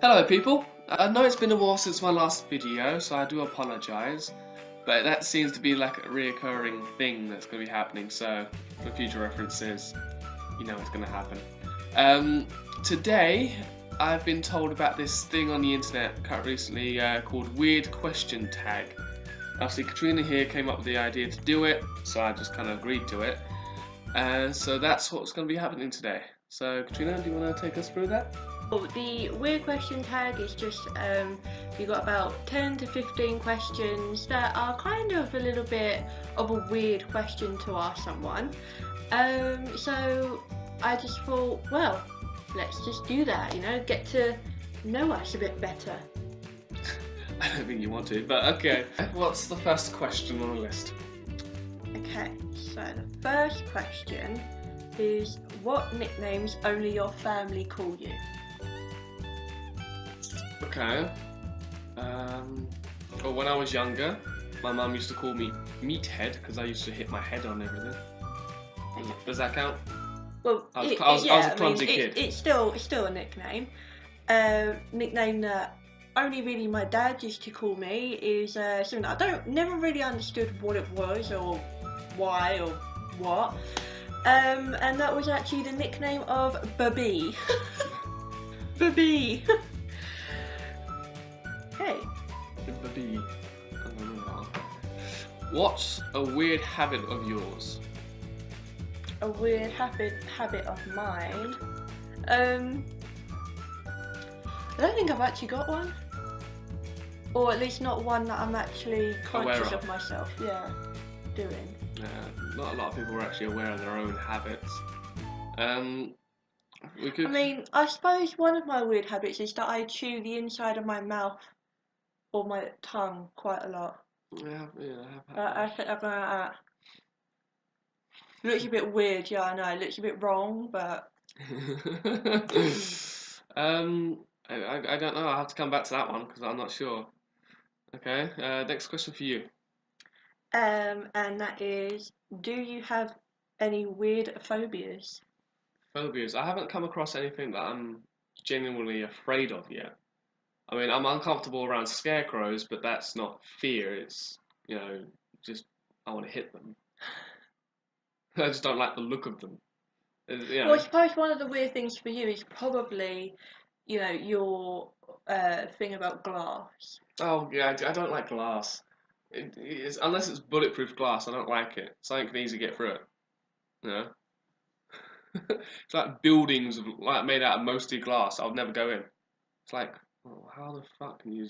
Hello people, I know it's been a while since my last video, so I do apologise, but that seems to be like a reoccurring thing that's going to be happening, so for future references, you know it's going to happen. Today, I've been told about this thing on the internet quite recently called Weird Question Tag. Obviously Katrina here came up with the idea to do it, so I just kind of agreed to it. So that's what's going to be happening today. So Katrina, do you want to take us through that? The weird question tag is just you've got about 10 to 15 questions that are kind of a little bit of a weird question to ask someone. So I just thought, well, let's just do that, get to know us a bit better. I don't think you want to, but okay. What's the first question on the list? Okay, so the first question is, what nicknames only your family call you? Okay. Well, when I was younger, my mum used to call me Meathead because I used to hit my head on everything. Does that count? Well, I was a clumsy kid. It's still a nickname. Nickname that only really my dad used to call me is something that never really understood what it was or why or what. And that was actually the nickname of Baby. Baby. Hey. Baby. What's a weird habit of yours? A weird habit of mine. I don't think I've actually got one, or at least not one that I'm actually conscious of myself. Yeah, doing. Not a lot of people are actually aware of their own habits. I mean, I suppose one of my weird habits is that I chew the inside of my mouth or my tongue quite a lot. Yeah, I think I've that. Looks a bit weird, yeah, I know. It looks a bit wrong, but. I don't know. I'll have to come back to that one because I'm not sure. Okay. Next question for you. And that is, do you have any weird phobias? Phobias. I haven't come across anything that I'm genuinely afraid of yet. I mean, I'm uncomfortable around scarecrows, but that's not fear. It's, just I want to hit them. I just don't like the look of them. Well, I suppose one of the weird things for you is probably, your thing about glass. Oh yeah, I don't like glass. Unless it's bulletproof glass, I don't like it. Something can easily get through it. You know. It's like buildings like made out of mostly glass. I would never go in. It's like, well, how the fuck can you,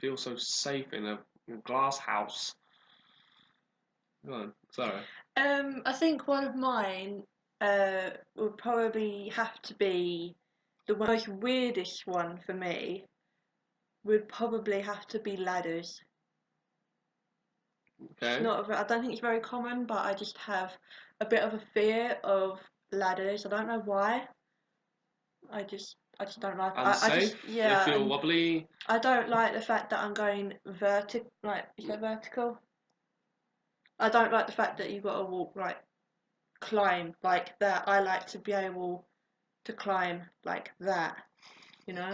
feel so safe in a glass house? Go on, sorry. I think one of mine would probably have to be the most weirdest one for me. Would probably have to be ladders. Okay. It's not. I don't think it's very common, but I just have a bit of a fear of ladders. I don't know why. I just don't like. Unsafe. They feel wobbly. I don't like the fact that I'm going vertical. Like, is that vertical? I don't like the fact that you've got to walk climb like that. I like to be able to climb like that. You know.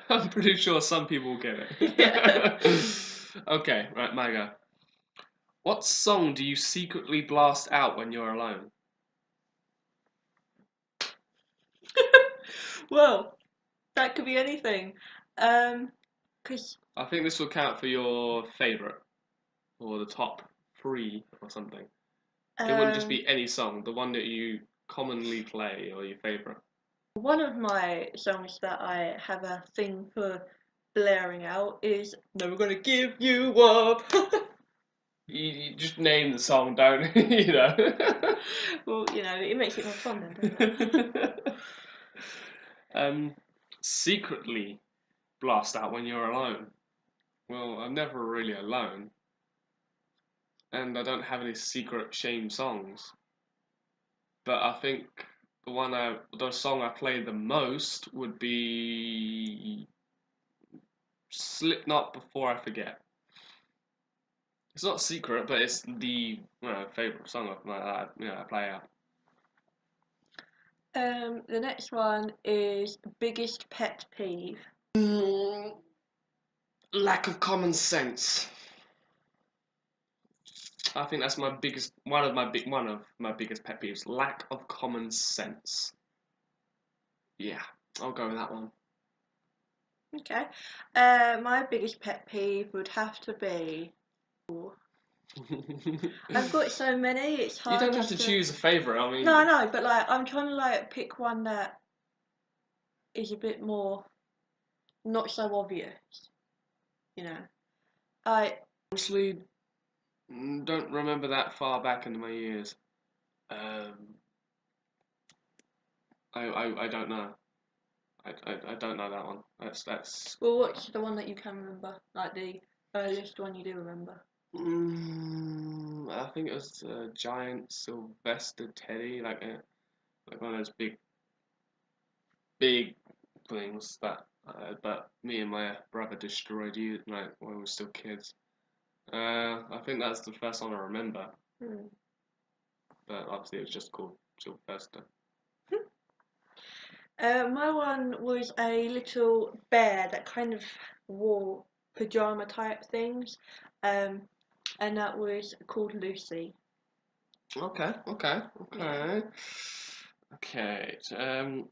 I'm pretty sure some people will get it. Yeah. Okay, right, my go. What song do you secretly blast out when you're alone? Well, that could be anything. Cause I think this will count for your favourite, or the top three, or something. It wouldn't just be any song, the one that you commonly play, or your favourite. one of my songs that I have a thing for blaring out is "Never Gonna Give You Up." You just name the song, don't you know? Well, it makes it more fun then, doesn't it? Secretly blast out when you're alone. Well, I'm never really alone, and I don't have any secret shame songs. But I think the song I play the most would be Slipknot Before I Forget. It's not secret, but it's the favorite song of mine that I play out. The next one is biggest pet peeve. Lack of common sense. I think that's one of my biggest pet peeves. Lack of common sense. Yeah, I'll go with that one. Okay. My biggest pet peeve would have to be. I've got so many. It's You hard don't have just to to. choose a favourite. I No, I mean, know, but like I'm trying to like pick one that is a bit more not so obvious. You know. I. honestly, don't remember that far back into my years. Um, I don't know. I don't know that one. That's. Well, what's the one that you can remember? Like the earliest one you do remember? I think it was a giant Sylvester Teddy, like one of those big things that. But me and my brother destroyed you like when we were still kids. I think that's the first one I remember, Hmm. but obviously it was just called Sylvester. My one was a little bear that kind of wore pajama type things, um, and that was called Lucy. Okay, okay, Yeah. okay, okay.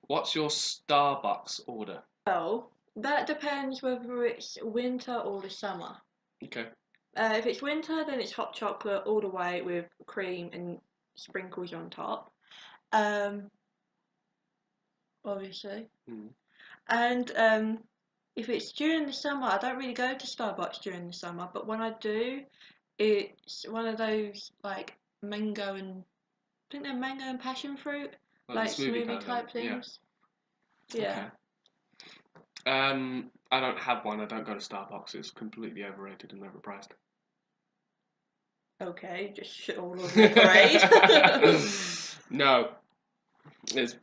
What's your Starbucks order? Well, that depends whether it's winter or the summer. Okay. If it's winter, then it's hot chocolate all the way with cream and sprinkles on top. Um, obviously. Mm. And if it's during the summer, I don't really go to Starbucks during the summer, but when I do, it's one of those like mango and I think they're mango and passion fruit, Like the like smoothie kind smoothie of thing. type Yeah. things. Yeah. Okay. I don't have one. I don't go to Starbucks. It's completely overrated and overpriced. Okay, just shit all over the parade. No, it's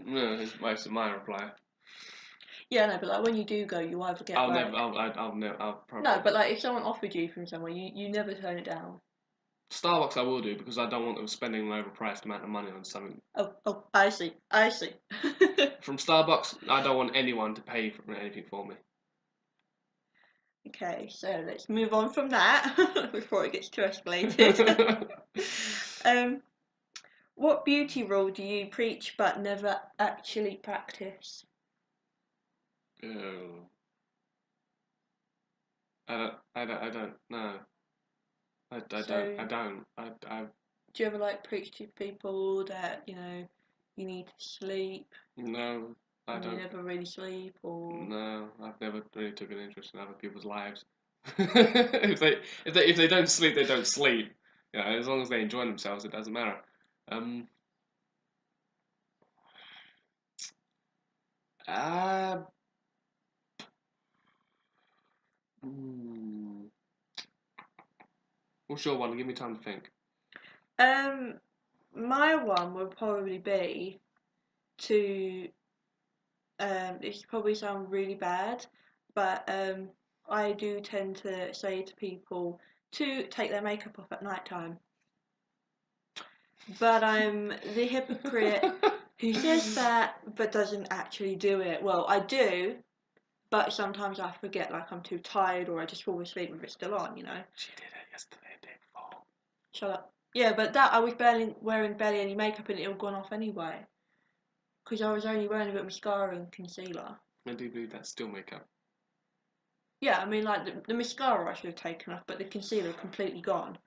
my reply. Yeah, no, but like when you do go, you either get I'll never. like I'll never. I'll no, probably. but like if someone offered you from somewhere, you never turn it down. Starbucks I will do because I don't want them spending an overpriced amount of money on something. Oh, I see, I see. From Starbucks, I don't want anyone to pay for anything for me. Okay, so let's move on from that before it gets too escalated. um, what beauty rule do you preach but never actually practice? Ew. I don't. No. I don't. So, I don't. do you ever like preach to people that you need to sleep No. I and you don't. never really sleep, or No. I've never really took an interest in other people's lives. If they don't sleep, they don't sleep. As long as they enjoy themselves, it doesn't matter. Um. Uh. Hmm. What's your one? Give me time to think. um, my one would probably be to this probably sound really bad, but I do tend to say to people to take their makeup off at night time. But I'm the hypocrite who says that but doesn't actually do it. Well, I do, but sometimes I forget, like I'm too tired or I just fall asleep with it still on, you know. She did it yesterday, day before. Shut up. Yeah, but that I was wearing barely any makeup and it had gone off anyway. Because I was only wearing a bit of mascara and concealer. I do believe that's still makeup. Yeah, I mean, like the mascara I should have taken off, but the concealer completely gone,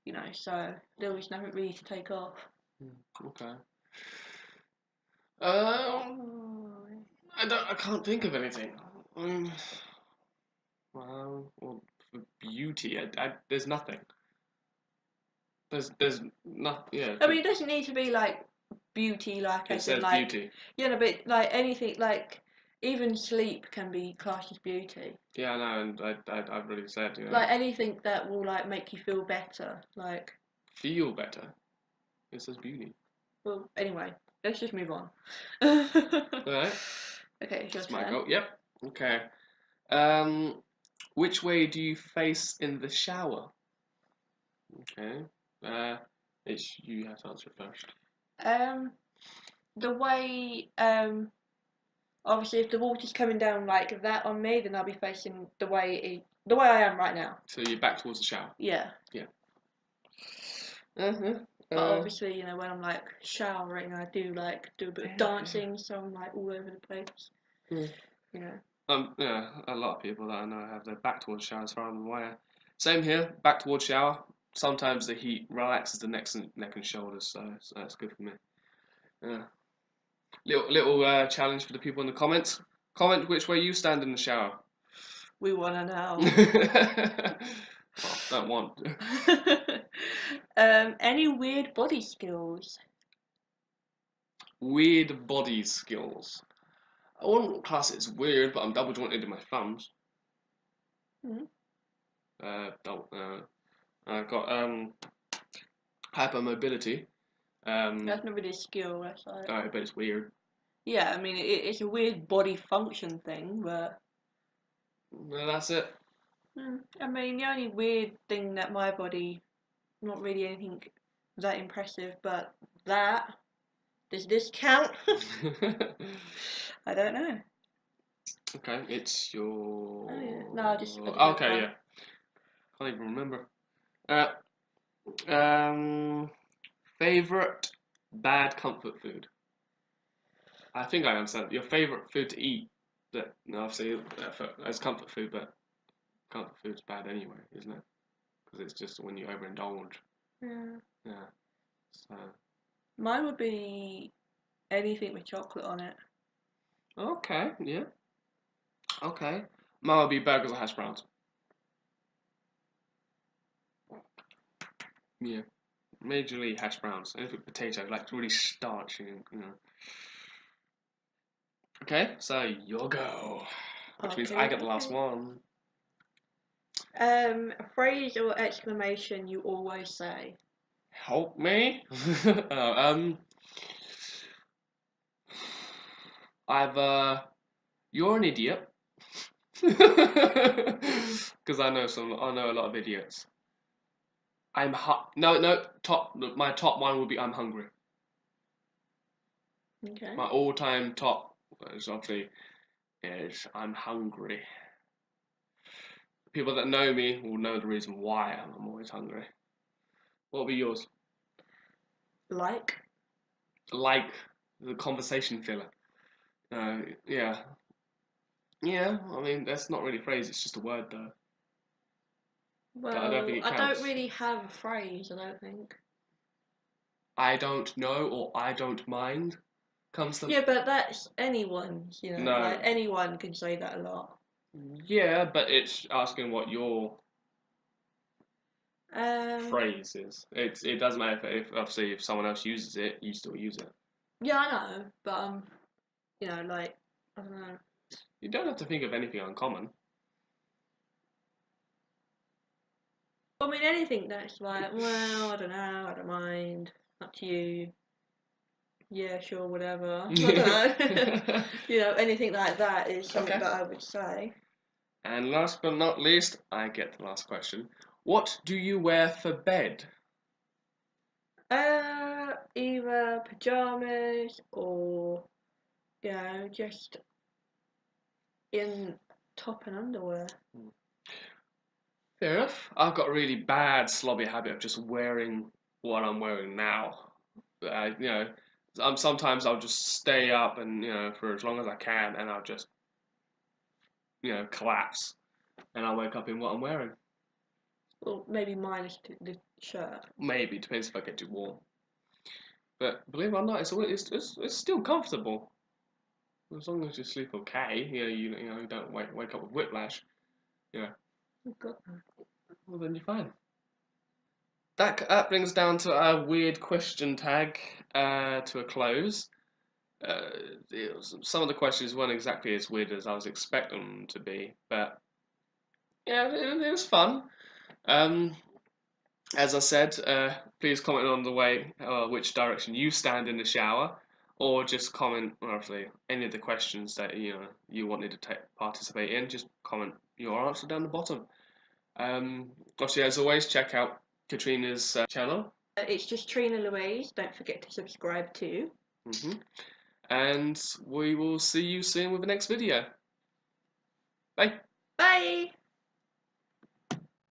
you know, so there was nothing really to take off. Okay. Um, I can't think of anything. Um, well, for beauty, there's nothing. There's nothing. Yeah, I mean, it doesn't need to be like beauty, like it as in says like, beauty. no, but like anything, like even sleep can be classed as beauty. Yeah, I know, and I've already said, Like anything that will like make you feel better. Like, feel better. It says beauty. well, anyway, let's just move on. All right, Okay, it's your it's my turn. go. Yep. Okay. Um, which way do you face in the shower? Okay. Uh, it's you have to answer first. Um, the way Obviously, if the water's coming down like that on me, then I'll be facing the way I am right now. So you're back towards the shower. Yeah. Yeah. Uh-huh. But obviously, you know, when I'm like showering, I do a bit of dancing, so I'm like all over the place. Yeah. You know. Yeah, a lot of people that I know have their back towards showers rather than away. Same here, back towards shower. Sometimes the heat relaxes the neck and shoulders, so that's good for me. Yeah. Little challenge for the people in the comments. Comment which way you stand in the shower. We wanna know. Well, don't want. Any weird body skills? Weird body skills. I wouldn't class it as weird, but I'm double jointed in my thumbs. Mm. I've got hypermobility. That's not really a skill, that's like. But it's weird. Yeah, I mean, it's a weird body function thing, but. No, that's it. I mean, the only weird thing that my body, not really anything that impressive, but that. Does this count? I don't know. Okay, it's your. Oh yeah. No, I just Okay, yeah. Can't even remember. Favorite bad comfort food. I think I understand. Your favorite food to eat. That no, obviously as comfort food, but comfort food's bad anyway, isn't it? Because it's just when you overindulge. Yeah. Yeah. So. Mine would be anything with chocolate on it. Okay. Yeah. Okay. Mine would be burgers or hash browns. Yeah. Majorly hash browns. Anything with potato, like really starchy, you know. Okay, so your go. Which means I get the last one. A phrase or exclamation you always say. Help me. You're an idiot. Because I know a lot of idiots. My top one would be I'm hungry. Okay. My all-time top is obviously is I'm hungry. People that know me will know the reason why I'm always hungry. What will be yours? Like. Like the conversation filler. Yeah. Yeah, I mean, that's not really a phrase, it's just a word though. But I don't think Well, it I don't counts. really have a phrase, I don't think. I don't know or I don't mind comes to. Yeah, but that's anyone, you know, No. like anyone can say that a lot. Yeah, but it's asking what your Um, phrase is. It doesn't matter if obviously if someone else uses it, you still use it. yeah, I know, but you know, like, I don't know. You don't have to think of anything uncommon. I mean, anything that's like, well, I don't know, I don't mind, up to you. Yeah, sure, whatever. I don't know. You know, anything like that is something Okay. that I would say. And last but not least, I get the last question. What do you wear for bed? Either pajamas or, you know, just in top and underwear. Fair enough. I've got a really bad slobby habit of just wearing what I'm wearing now. Sometimes I'll just stay up and for as long as I can, and I'll just collapse, and I'll wake up in what I'm wearing. Well, maybe minus the shirt. Maybe depends if I get too warm. But believe it or not, it's still comfortable as long as you sleep okay. You don't wake up with whiplash. Yeah. I've got that. Well, then you're fine. That brings down to our weird question tag to a close. Some of the questions weren't exactly as weird as I was expecting them to be, but yeah, it was fun. Um, as I said, please comment on the way which direction you stand in the shower, or just comment obviously any of the questions that you wanted to participate in. Just comment your answer down the bottom. Obviously, as always, check out Katrina's channel. It's just Trina Louise. Don't forget to subscribe too. Hmm and we will see you soon with the next video. Bye. Bye!